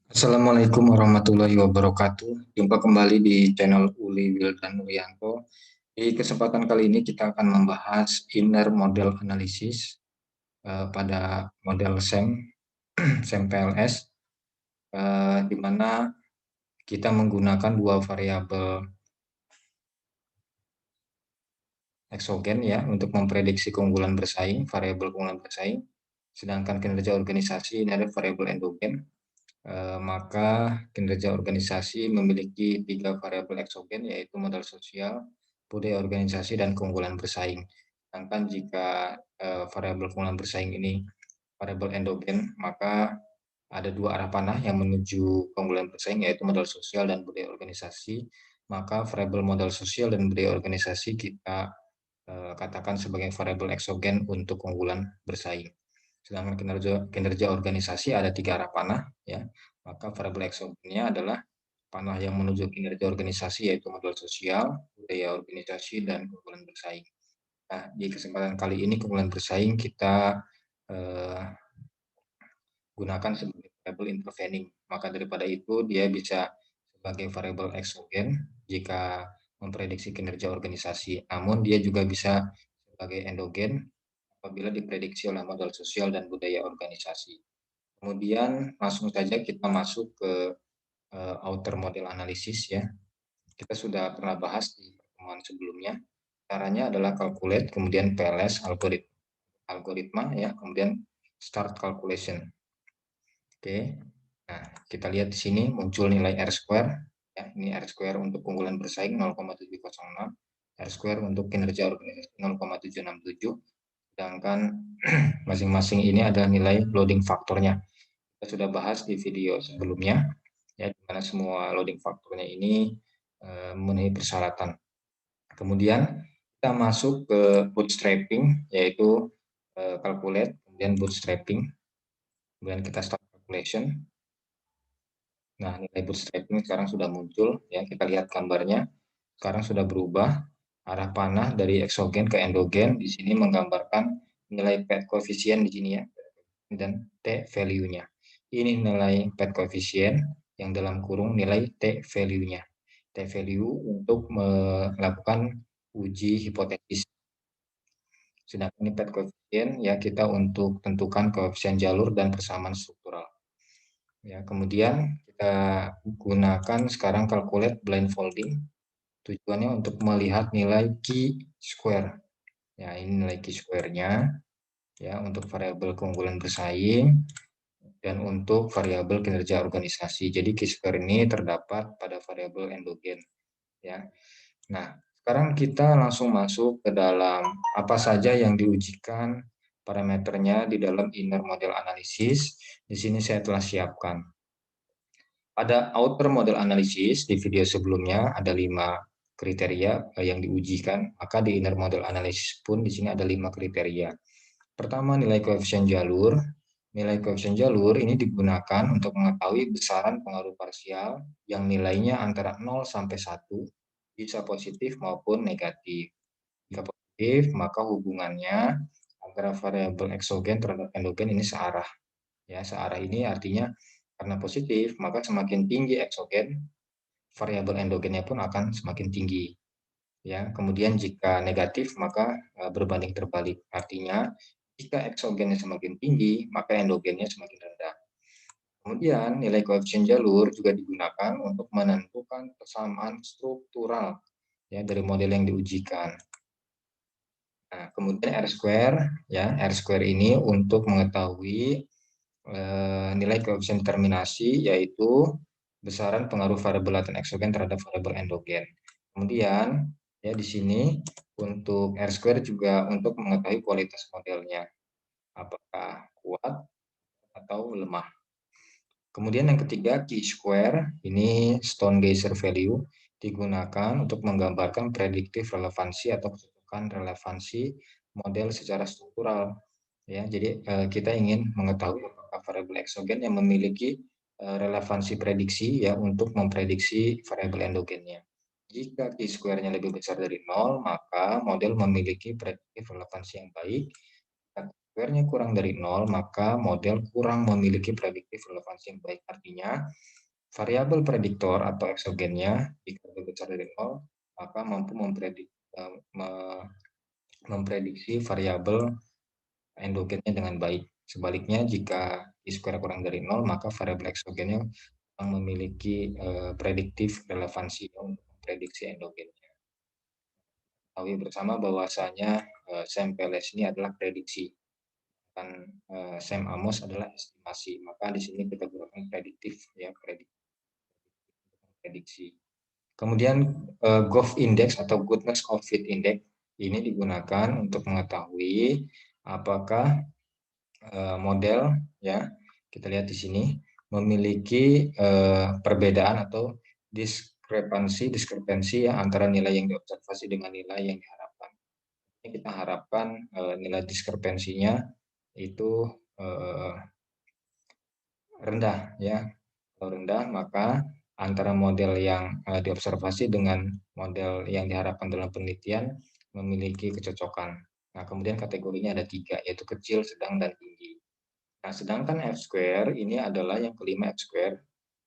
Assalamualaikum warahmatullahi wabarakatuh. Jumpa kembali di channel Uli Wildan Wianto. Di kesempatan kali ini kita akan membahas inner model analysis pada model SEM, SEM PLS, di mana kita menggunakan dua variabel eksogen ya untuk memprediksi keunggulan bersaing, variabel keunggulan bersaing. Sedangkan kinerja organisasi ini ada variabel endogen. Maka kinerja organisasi memiliki tiga variabel eksogen, yaitu modal sosial, budaya organisasi, dan keunggulan bersaing. Sedangkan jika variabel keunggulan bersaing ini variabel endogen, maka ada dua arah panah yang menuju keunggulan bersaing, yaitu modal sosial dan budaya organisasi. Maka variabel modal sosial dan budaya organisasi kita katakan sebagai variabel eksogen untuk keunggulan bersaing. Sedangkan kinerja organisasi ada tiga arah panah, ya. Maka variabel eksogennya adalah panah yang menuju kinerja organisasi, yaitu modal sosial, budaya organisasi, dan keunggulan bersaing. Nah, di kesempatan kali ini keunggulan bersaing kita eh, gunakan sebagai variabel intervening. Maka daripada itu dia bisa sebagai variabel eksogen jika memprediksi kinerja organisasi. Namun dia juga bisa sebagai endogen apabila diprediksi oleh modal sosial dan budaya organisasi. Kemudian langsung saja kita masuk ke outer model analysis ya. Kita sudah pernah bahas di pertemuan sebelumnya. Caranya adalah calculate, kemudian PLS algoritma ya, kemudian start calculation. Oke. Nah, kita lihat di sini muncul nilai R square ya. Ini R square untuk keunggulan bersaing 0,706, R square untuk kinerja organisasi 0,767. Sedangkan masing-masing ini adalah nilai loading faktornya. Kita sudah bahas di video sebelumnya, ya, di mana semua loading faktornya ini memenuhi persyaratan. Kemudian kita masuk ke bootstrapping, yaitu calculate, kemudian bootstrapping, kemudian kita start calculation. Nah, nilai bootstrapping sekarang sudah muncul, ya, kita lihat gambarnya. Sekarang sudah berubah arah panah dari eksogen ke endogen. Di sini menggambarkan nilai pad koefisien di sini ya, dan T value-nya. Ini nilai pad koefisien yang dalam kurung nilai T value-nya. T value untuk melakukan uji hipotesis. Sedangkan ini pad koefisien ya kita untuk tentukan koefisien jalur dan persamaan struktural. Ya, kemudian kita gunakan sekarang calculate blindfolding. Tujuannya untuk melihat nilai chi-square. Ya, ini nilai chi-square-nya ya untuk variabel keunggulan bersaing dan untuk variabel kinerja organisasi. Jadi chi-square ini terdapat pada variabel endogen ya. Nah, sekarang kita langsung masuk ke dalam apa saja yang diujikan parameternya di dalam inner model analysis. Di sini saya telah siapkan. Pada outer model analysis di video sebelumnya ada 5 kriteria yang diujikan, maka di inner model analysis pun di sini ada 5 kriteria. Pertama, nilai koefisien jalur. Nilai koefisien jalur ini digunakan untuk mengetahui besaran pengaruh parsial yang nilainya antara 0 sampai 1, bisa positif maupun negatif. Jika positif, maka hubungannya antara variabel eksogen terhadap endogen ini searah. Ya, searah ini artinya karena positif, maka semakin tinggi eksogen, variabel endogennya pun akan semakin tinggi. Ya, kemudian jika negatif, maka berbanding terbalik. Artinya, jika eksogennya semakin tinggi, maka endogennya semakin rendah. Kemudian, nilai koefisien jalur juga digunakan untuk menentukan persamaan struktural ya dari model yang diujikan. Nah, kemudian R square ya, R square ini untuk mengetahui nilai koefisien determinasi, yaitu besaran pengaruh variabel laten eksogen terhadap variabel endogen. Kemudian ya di sini untuk R square juga untuk mengetahui kualitas modelnya, apakah kuat atau lemah. Kemudian yang ketiga, chi-square, ini stone geyser value, digunakan untuk menggambarkan prediktif relevansi atau kecocokan relevansi model secara struktural. Ya, jadi kita ingin mengetahui apakah variabel eksogen yang memiliki relevansi prediksi ya untuk memprediksi variabel endogennya. Jika chi-square-nya lebih besar dari 0, maka model memiliki prediktif relevansi yang baik. square-nya kurang dari 0, maka model kurang memiliki prediktif relevansi yang baik. Artinya, variabel prediktor atau eksogennya jika lebih besar dari 0, maka mampu memprediksi variabel endogennya dengan baik. Sebaliknya, jika I-square kurang dari 0, maka variabel eksogennya memiliki prediktif relevansi untuk memprediksi endogennya. Ketahui bersama bahwasanya Sam Peles ini adalah prediksi, dan Sam Amos adalah estimasi. Maka di sini kita gunakan prediktif, ya, prediksi. Kemudian Gov Index atau Goodness of Fit Index ini digunakan untuk mengetahui apakah model, ya, kita lihat di sini memiliki perbedaan atau diskrepansi ya antara nilai yang diobservasi dengan nilai yang diharapkan. Ini kita harapkan nilai diskrepansinya itu rendah, ya. Kalau rendah, maka antara model yang diobservasi dengan model yang diharapkan dalam penelitian memiliki kecocokan. Nah, kemudian kategorinya ada 3, yaitu kecil, sedang, dan tinggi. Nah, sedangkan F-square ini adalah yang kelima F-square.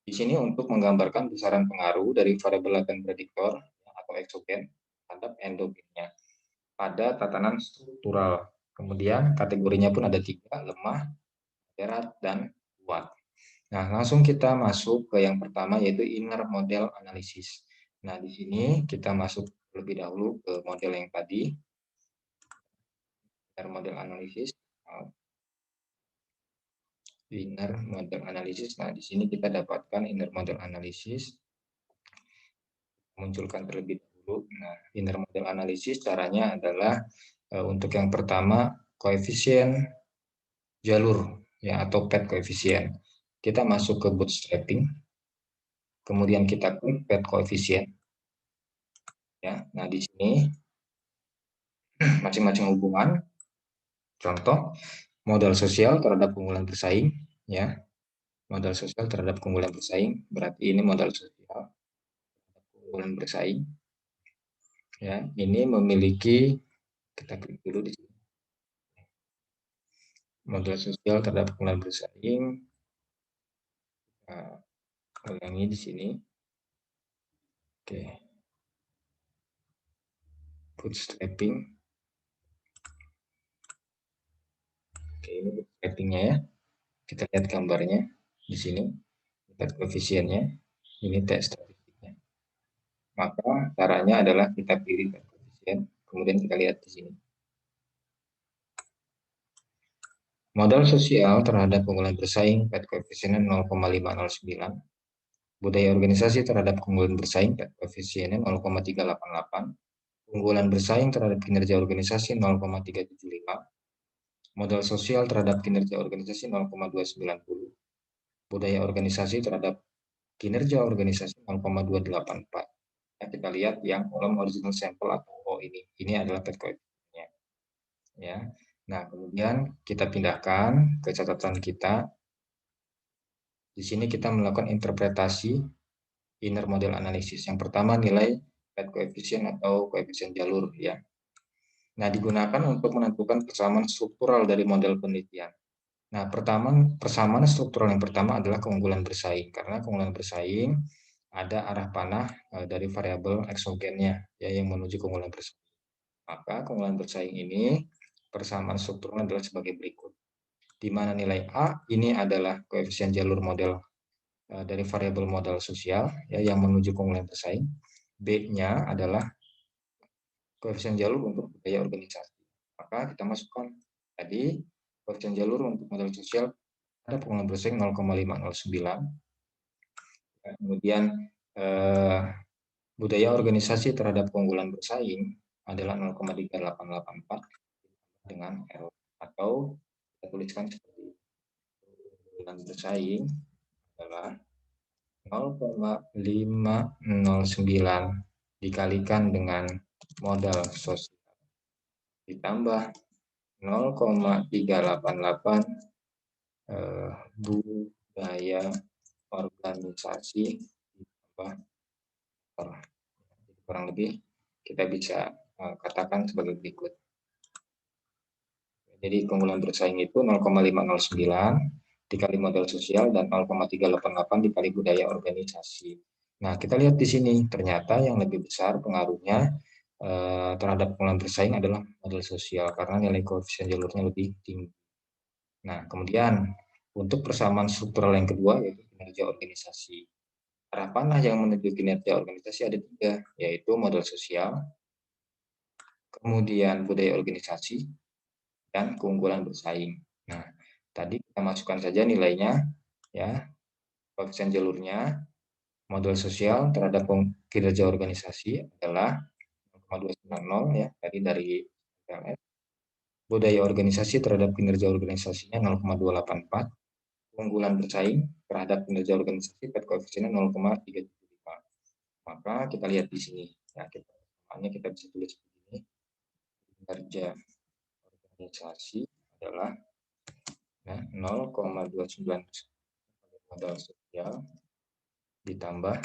Di sini untuk menggambarkan besaran pengaruh dari variabel laten prediktor atau eksogen terhadap endogennya pada tatanan struktural. Kemudian kategorinya pun ada 3, lemah, moderat, dan kuat. Nah, langsung kita masuk ke yang pertama, yaitu inner model analysis. Nah, di sini kita masuk lebih dahulu ke model yang tadi, inner model analysis. Inner model analysis. Nah, di sini kita dapatkan inner model analysis. Munculkan terlebih dahulu. Nah, inner model analysis caranya adalah untuk yang pertama koefisien jalur, ya, atau path koefisien. Kita masuk ke bootstrapping, kemudian kita klik path koefisien. Ya, nah di sini masing-masing hubungan. Contoh, modal sosial terhadap keunggulan bersaing, ya. Modal sosial terhadap keunggulan bersaing, berarti ini modal sosial keunggulan bersaing. Ya, ini memiliki, kita klik dulu di sini. Modal sosial terhadap keunggulan bersaing. Nah, ulangi di sini. Oke. Bootstrapping. Oke, ini bootstrappingnya, ya. Kita lihat gambarnya di sini. Lihat koefisiennya. Ini teks statistiknya. Maka caranya adalah kita pilih koefisien, kemudian kita lihat di sini. Modal sosial terhadap keunggulan bersaing, PET koefisiennya 0,509. Budaya organisasi terhadap keunggulan bersaing, PET koefisiennya 0,388. Keunggulan bersaing terhadap kinerja organisasi 0,375. Modal sosial terhadap kinerja organisasi 0,290. Budaya organisasi terhadap kinerja organisasi 0,284. Ya, kita lihat yang kolom original sample atau O ini. Ini adalah PET koefisiennya. Ya. Nah, kemudian kita pindahkan ke catatan kita. Di sini kita melakukan interpretasi inner model analysis. Yang pertama nilai path koefisien atau koefisien jalur, ya. Nah, digunakan untuk menentukan persamaan struktural dari model penelitian. Nah, persamaan struktural yang pertama adalah keunggulan bersaing. Karena keunggulan bersaing ada arah panah dari variabel eksogennya, ya, yang menuju keunggulan bersaing. Maka keunggulan bersaing ini persamaan strukturalnya adalah sebagai berikut. Di mana nilai A ini adalah koefisien jalur model dari variabel modal sosial, ya, yang menuju keunggulan bersaing. B-nya adalah koefisien jalur untuk budaya organisasi. Maka kita masukkan tadi koefisien jalur untuk modal sosial ada keunggulan bersaing 0,509. Kemudian budaya organisasi terhadap keunggulan bersaing adalah 0,3884 dengan L, atau kita tuliskan seperti keunggulan bersaing adalah 0,509 dikalikan dengan modal sosial ditambah 0,388 budaya organisasi ditambah orang. Kurang lebih kita bisa katakan sebagai berikut. Jadi keunggulan bersaing itu 0,509 dikali modal sosial dan 0,388 dikali budaya organisasi. Nah, kita lihat di sini, ternyata yang lebih besar pengaruhnya terhadap keunggulan bersaing adalah modal sosial karena nilai koefisien jalurnya lebih tinggi. Nah, kemudian untuk persamaan struktural yang kedua yaitu kinerja organisasi. Arah panah yang menuju kinerja organisasi ada tiga, yaitu modal sosial, kemudian budaya organisasi, dan keunggulan bersaing. Nah, tadi kita masukkan saja nilainya, ya, koefisien jalurnya, modal sosial terhadap kinerja organisasi adalah 0,290 ya, tadi dari PLS. Budaya organisasi terhadap kinerja organisasinya 0,284, keunggulan bersaing terhadap kinerja organisasi koefisiennya 0,375. Maka kita lihat di sini, ya, kita bisa tulis begini, kinerja organisasi adalah ya, 0,29 modal sosial ditambah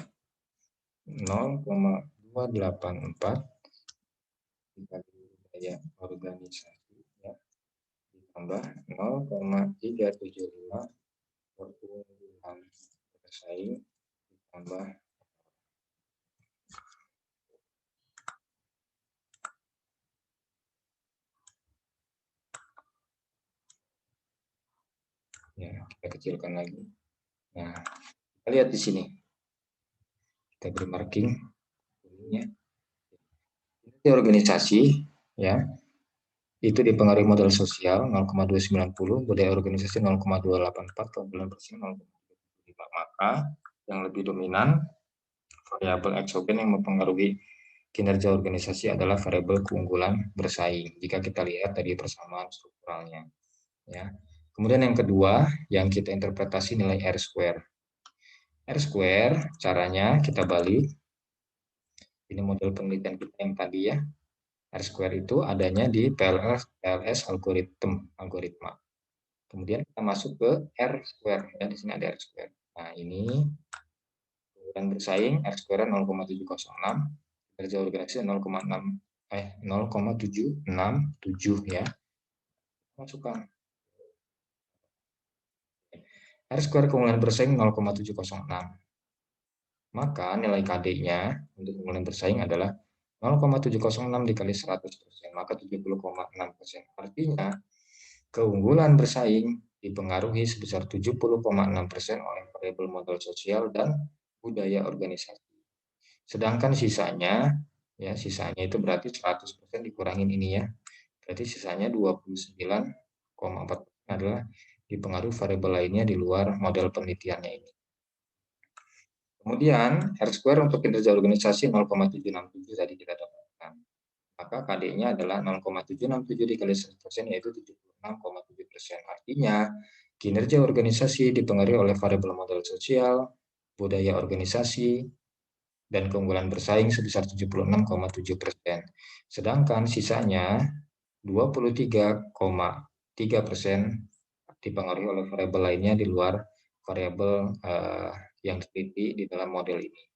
0,284 dikali biaya organisasi ya, ditambah 0,375 pertumbuhan bersaing ditambah ya, kita kecilkan lagi. Nah, kita lihat di sini. Kita beri marking ya. Ini organisasi ya. Itu dipengaruhi modal sosial 0,290, budaya organisasi 0,284, keunggulan bersaing 0,375. Maka yang lebih dominan variabel eksogen yang mempengaruhi kinerja organisasi adalah variabel keunggulan bersaing. Jika kita lihat dari persamaan strukturalnya, ya. Kemudian yang kedua, yang kita interpretasi nilai R square. R square caranya kita balik. Ini model penelitian kita yang tadi ya. R square itu adanya di PLS algoritma. Kemudian kita masuk ke R square ya, di sini ada R square. Nah, ini keunggulan bersaing R square 0,706, kinerja organisasi 0,767 ya. Masukkan R square keunggulan bersaing 0,706. Maka nilai KD-nya untuk keunggulan bersaing adalah 0,706 dikali 100%, maka 70,6%. Artinya keunggulan bersaing dipengaruhi sebesar 70,6% oleh variabel modal sosial dan budaya organisasi. Sedangkan sisanya, ya sisanya itu berarti 100% dikurangin ini ya. Berarti sisanya 29,4% adalah dipengaruhi variabel lainnya di luar model penelitiannya ini. Kemudian R square untuk kinerja organisasi 0,767 tadi kita dapatkan. Maka KD-nya adalah 0,767 dikali 100% yaitu 76,7%. Artinya kinerja organisasi dipengaruhi oleh variabel modal sosial, budaya organisasi, dan keunggulan bersaing sebesar 76,7%. Sedangkan sisanya 23,3% dipengaruhi oleh variabel lainnya di luar variabel yang diteliti di dalam model ini.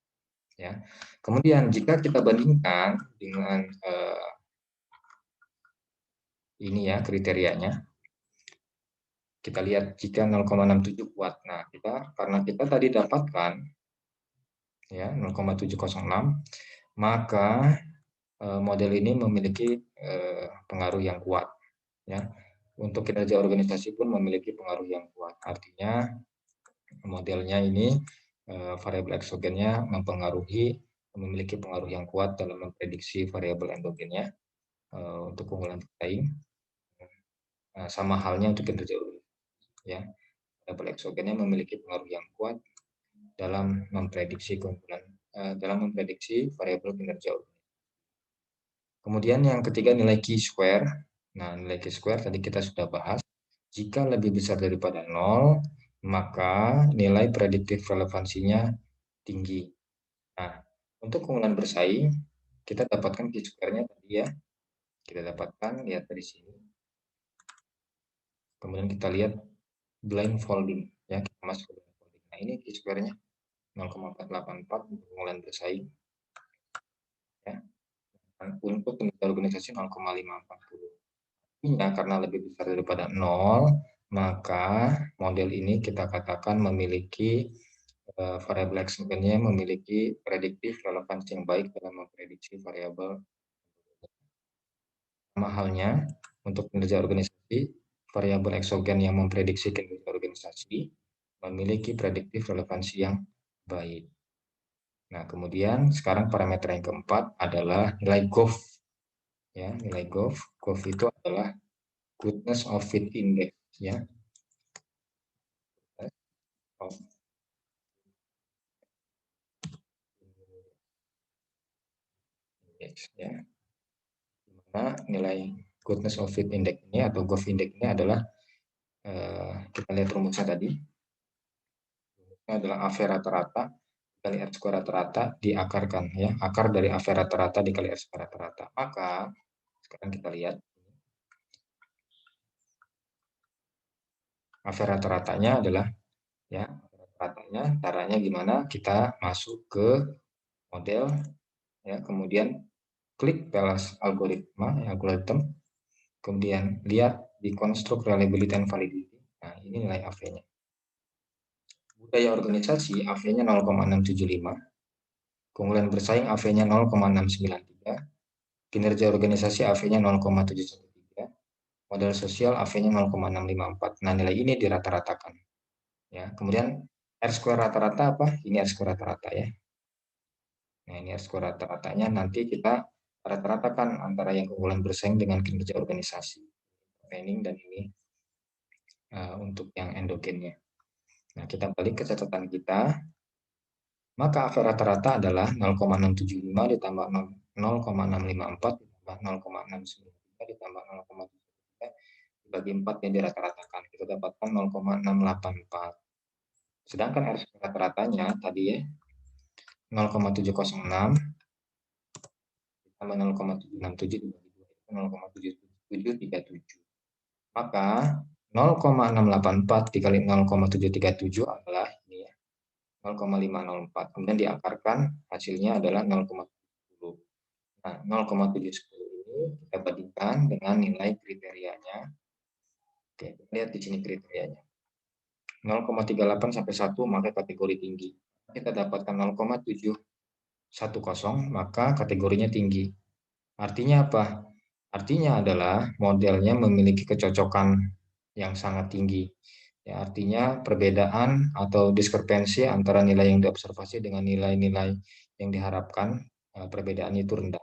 Ya. Kemudian jika kita bandingkan dengan ini ya kriterianya, kita lihat jika 0,67 kuat. Nah, karena kita tadi dapatkan ya 0,706, maka model ini memiliki pengaruh yang kuat ya. Untuk kinerja organisasi pun memiliki pengaruh yang kuat. Artinya modelnya ini variabel eksogennya memiliki pengaruh yang kuat dalam memprediksi variabel endogennya untuk keunggulan bersaing. Sama halnya untuk kinerja organisasi ya. Variabel eksogennya memiliki pengaruh yang kuat dalam memprediksi keunggulan dalam memprediksi variabel kinerja organisasi. Kemudian yang ketiga nilai chi-square. Nah, nilai chi-square tadi kita sudah bahas. Jika lebih besar daripada 0, maka nilai prediktif relevansinya tinggi. Nah, untuk keunggulan bersaing, kita dapatkan chi-square-nya tadi ya. Kita dapatkan, lihat dari sini. Kemudian kita lihat blindfolding. Ya, kita masuk ke blindfolding. Nah, ini chi-square-nya 0,484 untuk keunggulan bersaing. Ya. Dan untuk kinerja organisasi 0,540. karena lebih besar daripada 0, maka model ini kita katakan memiliki variabel exogennya memiliki prediktif relevansi yang baik dalam memprediksi variabel. Sama halnya untuk kinerja organisasi, variabel eksogen yang memprediksi kinerja organisasi memiliki prediktif relevansi yang baik. Nah, kemudian sekarang parameter yang keempat adalah nilai GOF. Ya, nilai GOF. GOF itu adalah Goodness of Fit Index. Ya. Of Index. Ya. Dimana nilai Goodness of Fit Index ini atau GOF Index ini adalah kita lihat rumusnya tadi. Rumusnya adalah AV rata-rata kali R square rata-rata diakarkan, ya, akar dari AV rata-rata dikali R square rata-rata. Maka sekarang kita lihat AV rata-ratanya adalah, ya, rata-ratanya caranya gimana? Kita masuk ke model, ya, kemudian klik Pelas algoritma, ya, algorithm, kemudian lihat di construct reliability and validity. Nah, ini nilai AV-nya. Budaya organisasi AV-nya 0,675, keunggulan bersaing AV-nya 0,693, kinerja organisasi AV-nya 0,713, modal sosial AV-nya 0,654. Nah, nilai ini dirata-ratakan. Ya, kemudian R square rata-rata apa? Ini R square rata-rata, ya. Nah, ini R square rata-ratanya nanti kita rata-ratakan antara yang keunggulan bersaing dengan kinerja organisasi. Training dan ini untuk yang endogennya. Nah, kita balik ke catatan kita. Maka AV rata-rata adalah 0,675 ditambah 0,654 ditambah 0,693 ditambah 0,73 dibagi 4 yang dirata-ratakan. Kita dapatkan 0,684. Sedangkan R rata-ratanya tadi, ya, 0,706 ditambah 0,767 dibagi 2 itu 0,7737. Maka 0,684 dikali 0,737 adalah ini, ya, 0,504. Kemudian diakarkan hasilnya adalah 0,70. Nah, 0,710 ini kita bandingkan dengan nilai kriterianya. Oke, kita lihat di sini kriterianya. 0,38 sampai 1 maka kategori tinggi. Kita dapatkan 0,710 maka kategorinya tinggi. Artinya apa? Artinya adalah modelnya memiliki kecocokan yang sangat tinggi. Ya, artinya perbedaan atau diskrepensi antara nilai yang diobservasi dengan nilai-nilai yang diharapkan, perbedaan itu rendah.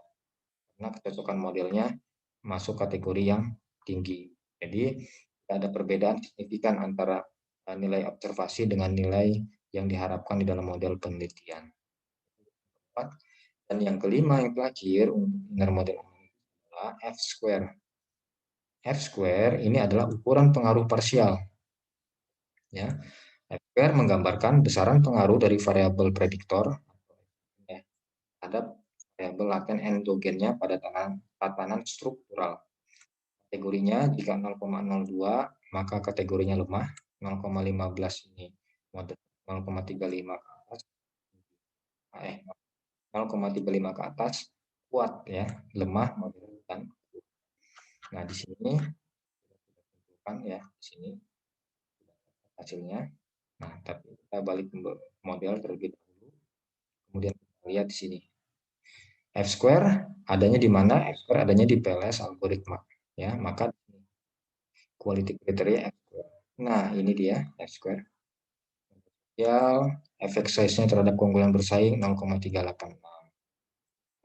Karena kecocokan modelnya masuk kategori yang tinggi. Jadi ada perbedaan signifikan antara nilai observasi dengan nilai yang diharapkan di dalam model penelitian. Dan yang kelima, yang terakhir untuk inner model adalah F square. F square ini adalah ukuran pengaruh parsial. Ya, F square menggambarkan besaran pengaruh dari variabel prediktor, ya, terhadap variabel laten endogennya pada tatanan struktural. Kategorinya jika 0,02 maka kategorinya lemah, 0,15 ini moderat, 0,35 ke atas, 0,35 ke atas kuat, ya, lemah, moderat, dan kuat. Nah, di sini tentukan, ya, di sini hasilnya. Nah, tapi kita balik ke model terlebih dahulu. Kemudian kita lihat di sini. F square adanya di mana? F square adanya di PLS algoritma, ya, maka quality criteria F square. Nah, ini dia F square. Ya, efek size-nya terhadap keunggulan bersaing 0,386.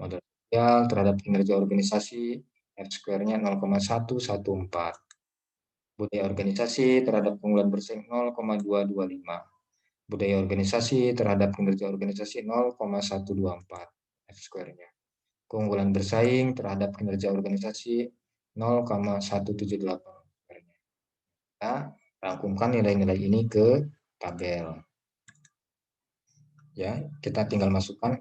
Modal sosial terhadap kinerja organisasi F square-nya 0,114. Budaya organisasi terhadap keunggulan bersaing 0,225. Budaya organisasi terhadap kinerja organisasi 0,124 F square-nya. Keunggulan bersaing terhadap kinerja organisasi 0,178 F-square-nya. Kita rangkumkan nilai-nilai ini ke tabel. Ya, kita tinggal masukkan.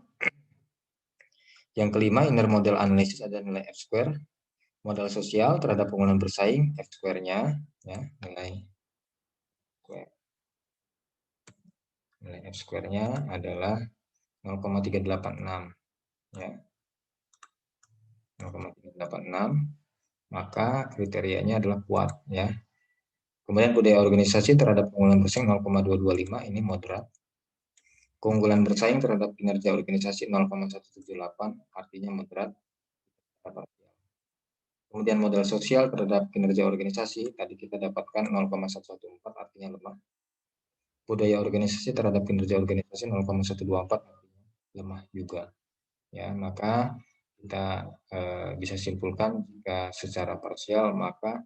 Yang kelima, inner model analisis ada nilai F square. Modal sosial terhadap keunggulan bersaing F square-nya, ya, nilai F square-nya adalah 0,386, ya. 0,386. maka kriterianya adalah kuat ya. Kemudian budaya organisasi terhadap keunggulan bersaing 0,225 ini moderat. Keunggulan bersaing terhadap kinerja organisasi 0,178 artinya moderat. Kemudian modal sosial terhadap kinerja organisasi tadi kita dapatkan 0,114 artinya lemah. Budaya organisasi terhadap kinerja organisasi 0,124 artinya lemah juga. Ya, maka kita bisa simpulkan jika secara parsial maka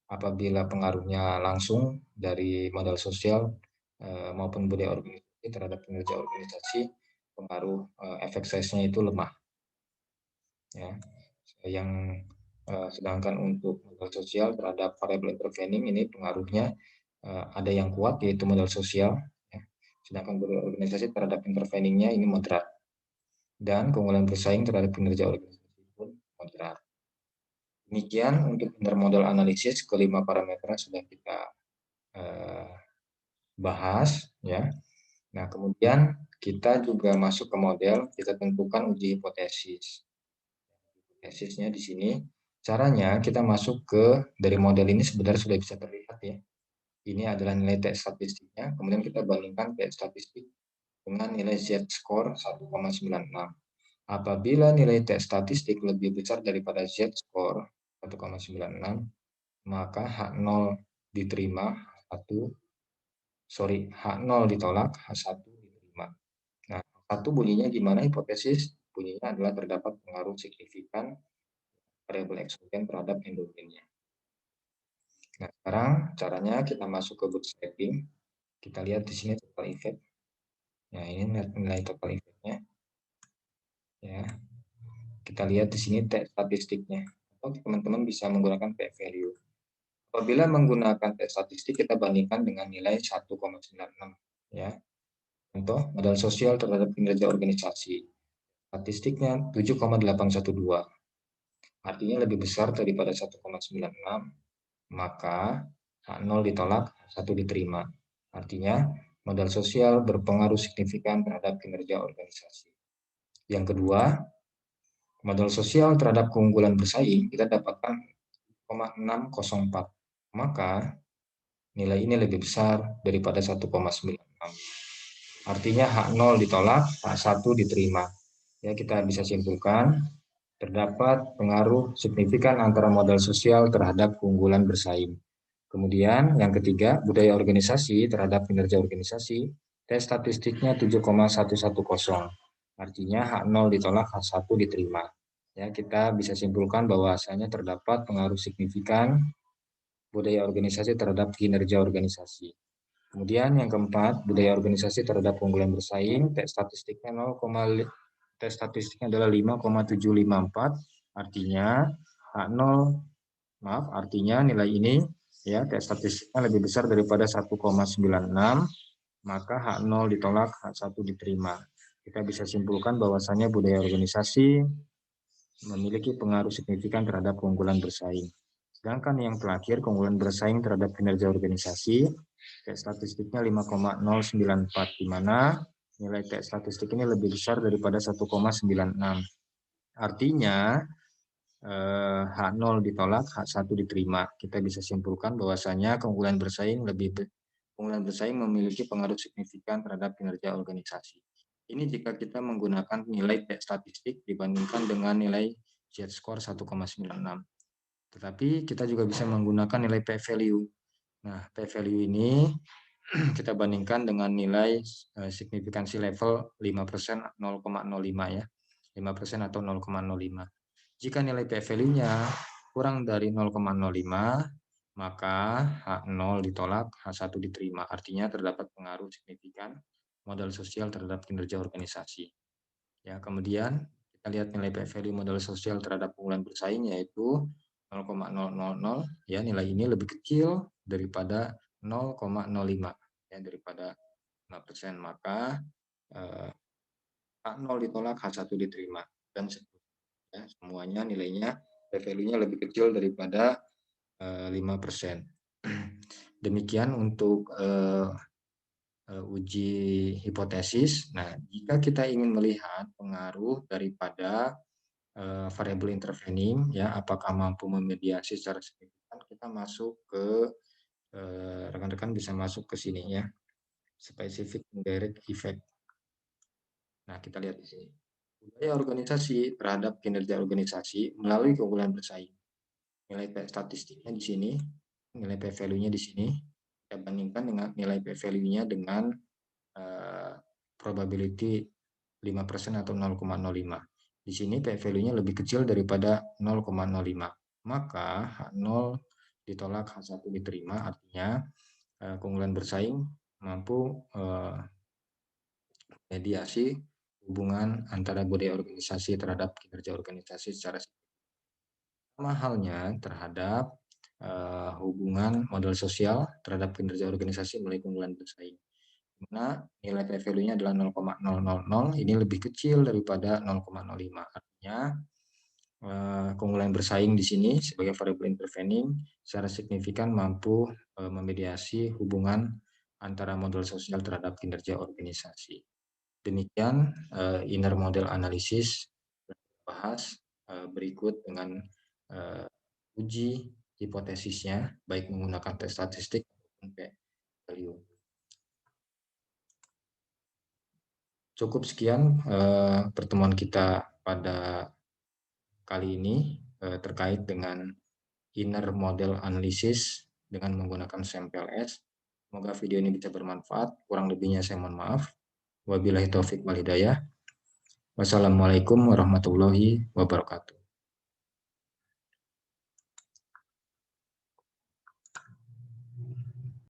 apabila pengaruhnya langsung dari modal sosial maupun budaya organisasi terhadap kinerja organisasi, pengaruh efek size-nya itu lemah. Ya, yang sedangkan untuk modal sosial terhadap variabel intervening ini pengaruhnya ada yang kuat yaitu modal sosial, ya. Sedangkan budaya organisasi terhadap interveningnya ini moderat. Dan keunggulan bersaing terhadap kinerja organisasi pun moderat. Demikian untuk intermodal analisis kelima parameter sudah kita bahas ya. Nah, kemudian kita juga masuk ke model, kita tentukan uji hipotesis. Hipotesisnya di sini caranya kita masuk ke dari model ini sebenarnya sudah bisa terlihat ya. Ini adalah nilai T statistiknya, kemudian kita bandingkan T statistik dengan nilai Z-score 1,96. Apabila nilai T statistik lebih besar daripada Z-score 1,96, maka H0 diterima, H0 ditolak, H1 diterima. Nah, H1 bunyinya gimana hipotesis? Bunyinya adalah terdapat pengaruh signifikan variabel eksogen terhadap endogennya. Nah, sekarang caranya kita masuk ke bootstrapping. Kita lihat di sini total effect. Nah, ini nilai total effect-nya. Ya. Kita lihat di sini T statistiknya. Atau teman-teman bisa menggunakan P value. Apabila menggunakan T statistik, kita bandingkan dengan nilai 1,96. Ya. Contoh, modal sosial terhadap kinerja organisasi. Statistiknya 7,812. Artinya lebih besar daripada 1,96, maka H0 ditolak, H1 diterima. Artinya, modal sosial berpengaruh signifikan terhadap kinerja organisasi. Yang kedua, modal sosial terhadap keunggulan bersaing kita dapatkan 0,604. Maka nilai ini lebih besar daripada 1,96. Artinya H0 ditolak, H1 diterima. Ya, kita bisa simpulkan terdapat pengaruh signifikan antara modal sosial terhadap keunggulan bersaing. Kemudian yang ketiga, budaya organisasi terhadap kinerja organisasi, tes statistiknya 7,110. Artinya H0 ditolak, H1 diterima. Ya, kita bisa simpulkan bahwasanya terdapat pengaruh signifikan budaya organisasi terhadap kinerja organisasi. Kemudian yang keempat, budaya organisasi terhadap keunggulan bersaing, tes statistiknya tes statistiknya adalah 5,754, artinya artinya nilai ini ya tes statistiknya lebih besar daripada 1,96, maka H0 ditolak, H1 diterima. Kita bisa simpulkan bahwasannya budaya organisasi memiliki pengaruh signifikan terhadap keunggulan bersaing. Sedangkan yang terakhir, keunggulan bersaing terhadap kinerja organisasi, tes statistiknya 5,094, di mana nilai tes statistik ini lebih besar daripada 1,96. Artinya, H0 ditolak, H1 diterima. Kita bisa simpulkan bahwasanya keunggulan bersaing memiliki pengaruh signifikan terhadap kinerja organisasi. Ini jika kita menggunakan nilai T statistik dibandingkan dengan nilai Z-score 1,96. Tetapi kita juga bisa menggunakan nilai P value. Nah, P value ini kita bandingkan dengan nilai signifikansi level 5% 0,05 ya. 5% atau 0,05. Jika nilai P value-nya kurang dari 0,05, maka H0 ditolak, H1 diterima. Artinya terdapat pengaruh signifikan modal sosial terhadap kinerja organisasi. Ya, kemudian kita lihat nilai P value modal sosial terhadap keunggulan bersaing yaitu 0,000, ya nilai ini lebih kecil daripada 0,05 ya daripada 5%, maka H0 ditolak, H1 diterima dan ya, semuanya nilainya value-nya lebih kecil daripada 5%. Demikian untuk uji hipotesis. Nah, jika kita ingin melihat pengaruh daripada variabel intervening, ya, apakah mampu memediasi secara signifikan, kita masuk ke rekan-rekan bisa masuk ke sini ya, specific indirect effect. Nah, kita lihat di sini. Budaya organisasi terhadap kinerja organisasi melalui keunggulan bersaing. Nilai P statistiknya di sini, nilai P value-nya di sini. Kita bandingkan dengan nilai P value-nya dengan probability 5% atau 0,05. Di sini P value-nya lebih kecil daripada 0,05. Maka H0 ditolak, H1 diterima, artinya keunggulan bersaing mampu mediasi hubungan antara budaya organisasi terhadap kinerja organisasi secara sama halnya terhadap hubungan modal sosial terhadap kinerja organisasi melalui keunggulan bersaing. Dimana nilai P value-nya adalah 0,000, ini lebih kecil daripada 0,05. Artinya keunggulan bersaing di sini sebagai variabel intervening secara signifikan mampu memediasi hubungan antara modal sosial terhadap kinerja organisasi. Demikian inner model analysis bahas berikut dengan uji hipotesisnya baik menggunakan tes statistik maupun P value. Cukup sekian pertemuan kita pada kali ini terkait dengan inner model analysis dengan menggunakan sampel S. Semoga video ini bisa bermanfaat. Kurang lebihnya saya mohon maaf. Wabillahi taufik wal hidayah. Wassalamualaikum warahmatullahi wabarakatuh.